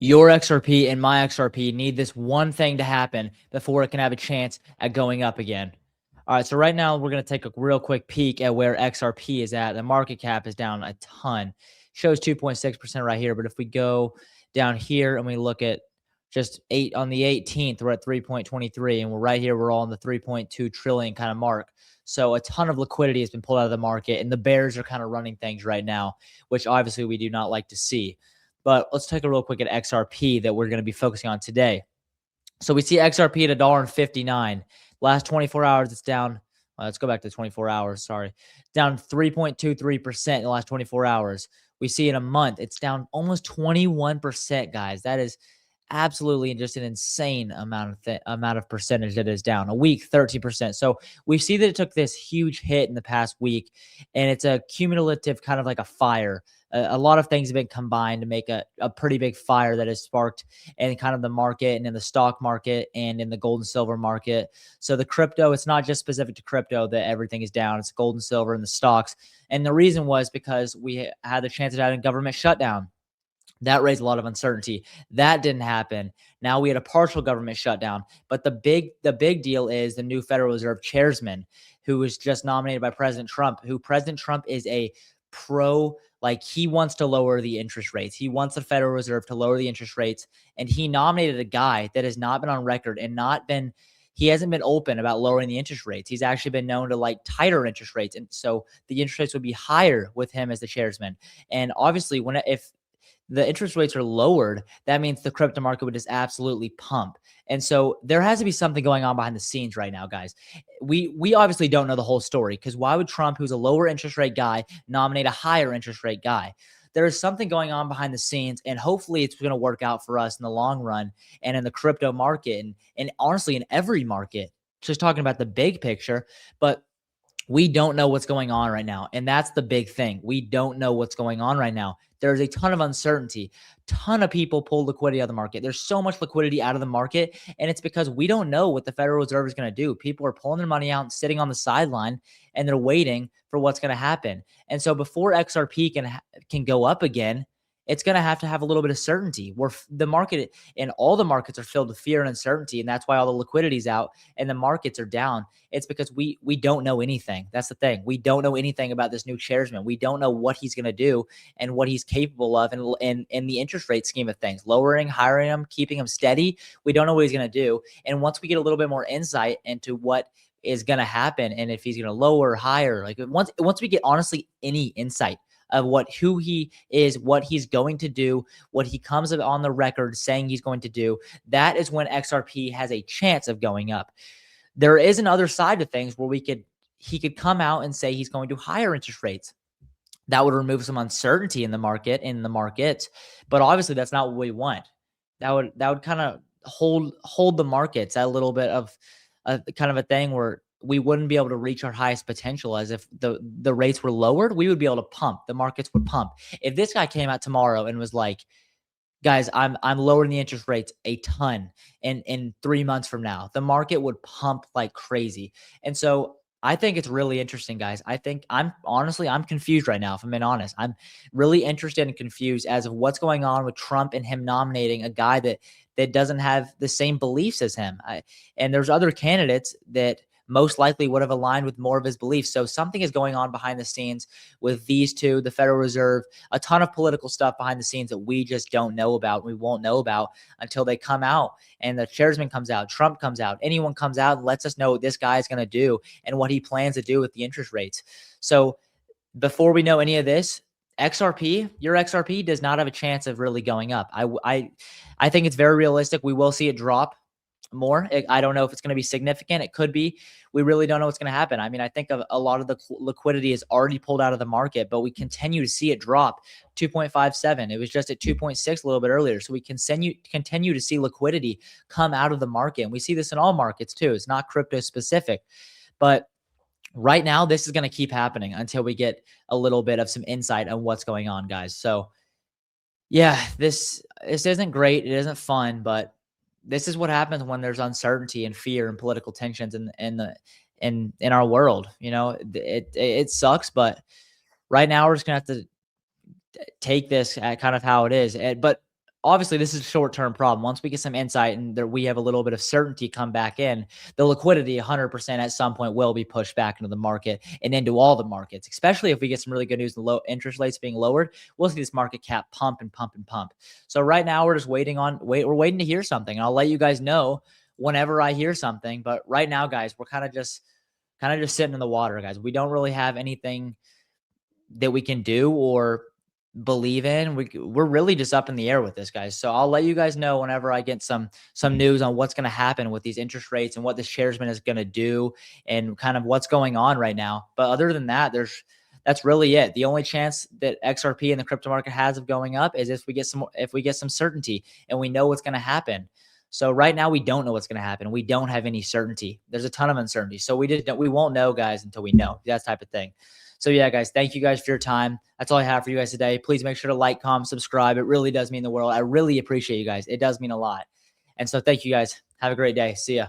Your XRP and my XRP need this one thing to happen before it can have a chance at going up again. All right, so right now we're going to take a real quick peek at where XRP is at. The market cap is down a ton. Shows 2.6% right here, but if we go down here and we look at just on the 18th, we're at 3.23, and we're right here, we're all in the 3.2 trillion kind of mark. So a ton of liquidity has been pulled out of the market, and the bears are kind of running things right now, which obviously we do not like to see. But let's take a real quick at XRP that we're going to be focusing on today. So we see XRP at $1.59. Last 24 hours, it's down. Let's go back to 24 hours. Sorry. Down 3.23% in the last 24 hours. We see in a month, it's down almost 21%, guys. That is absolutely just an insane amount of percentage that is down. A week, 13%. So we see that it took this huge hit in the past week, and it's a cumulative kind of like a fire. A lot of things have been combined to make a pretty big fire that has sparked in kind of the market and in the stock market and in the gold and silver market. So the crypto, it's not just specific to crypto that everything is down. It's gold and silver and the stocks. And the reason was because we had the chance of having government shutdown. That raised a lot of uncertainty. That didn't happen. Now we had a partial government shutdown. But the big deal is the new Federal Reserve chairman, who was just nominated by President Trump, who President Trump is a like he wants to lower the interest rates. He wants the Federal Reserve to lower the interest rates. And he nominated a guy that has not been on record and he hasn't been open about lowering the interest rates. He's actually been known to like tighter interest rates. And so the interest rates would be higher with him as the chairman. And obviously if the interest rates are lowered, that means the crypto market would just absolutely pump. And so there has to be something going on behind the scenes right now, guys. We obviously don't know the whole story, because why would Trump, who's a lower interest rate guy, nominate a higher interest rate guy? There is something going on behind the scenes, and hopefully it's going to work out for us in the long run and in the crypto market and honestly in every market. Just talking about the big picture, but we don't know what's going on right now. And that's the big thing. We don't know what's going on right now. There's a ton of uncertainty. Ton of people pull liquidity out of the market. There's so much liquidity out of the market, and it's because we don't know what the Federal Reserve is going to do. People are pulling their money out and sitting on the sideline, and they're waiting for what's going to happen. And so before XRP can go up again, it's going to have a little bit of certainty, where the market and all the markets are filled with fear and uncertainty. And that's why all the liquidity is out and the markets are down. It's because we don't know anything. That's the thing. We don't know anything about this new chairman. We don't know what he's going to do and what he's capable of in the interest rate scheme of things, lowering, hiring him, keeping him steady. We don't know what he's going to do. And once we get a little bit more insight into what is going to happen, and if he's going to lower, higher, like once we get honestly any insight of who he is, what he's going to do, what he comes on the record saying he's going to do, that is when XRP has a chance of going up. There is another side to things where he could come out and say he's going to higher interest rates. That would remove some uncertainty in the market, but obviously that's not what we want. That would kind of hold the markets at a little bit of a kind of a thing where we wouldn't be able to reach our highest potential. As if the rates were lowered, we would be able to pump. The markets would pump. If this guy came out tomorrow and was like, guys, I'm lowering the interest rates a ton in 3 months from now, the market would pump like crazy. And so I think it's really interesting, guys. I'm confused right now. If I'm being honest, I'm really interested and confused as of what's going on with Trump and him nominating a guy that doesn't have the same beliefs as him. And there's other candidates that most likely would have aligned with more of his beliefs. So something is going on behind the scenes with these two, the Federal Reserve, a ton of political stuff behind the scenes that we just don't know about. We won't know about until they come out and the chairman comes out, Trump comes out, anyone comes out and lets us know what this guy is going to do and what he plans to do with the interest rates. So before we know any of this, your XRP does not have a chance of really going up. I think it's very realistic. We will see it drop more. I don't know if it's going to be significant. It could be. We really don't know what's going to happen. I mean, I think a lot of the liquidity is already pulled out of the market, but we continue to see it drop 2.57. It was just at 2.6 a little bit earlier. So we continue to see liquidity come out of the market. And we see this in all markets too. It's not crypto specific, but right now this is going to keep happening until we get a little bit of some insight on what's going on, guys. So yeah, this isn't great. It isn't fun, but this is what happens when there's uncertainty and fear and political tensions in our world. You know, it sucks, but right now we're just gonna have to take this at kind of how it is. But obviously this is a short-term problem. Once we get some insight and we have a little bit of certainty come back in, the liquidity 100% at some point will be pushed back into the market and into all the markets, especially if we get some really good news, the low interest rates being lowered. We'll see this market cap pump and pump and pump. So right now we're just we're waiting to hear something. And I'll let you guys know whenever I hear something. But right now, guys, we're kind of just sitting in the water, guys. We don't really have anything that we can do or believe in. We're really just up in the air with this, guys. So I'll let you guys know whenever I get some news on what's going to happen with these interest rates and what this chairman is going to do and kind of what's going on right now. But other than that, that's really it. The only chance that XRP and the crypto market has of going up is if we get some certainty and we know what's going to happen. So right now we don't know what's going to happen. We don't have any certainty. There's a ton of uncertainty. So we won't know, guys, until we know. That type of thing. So yeah, guys, thank you guys for your time. That's all I have for you guys today. Please make sure to like, comment, subscribe. It really does mean the world. I really appreciate you guys. It does mean a lot. And so thank you guys. Have a great day. See ya.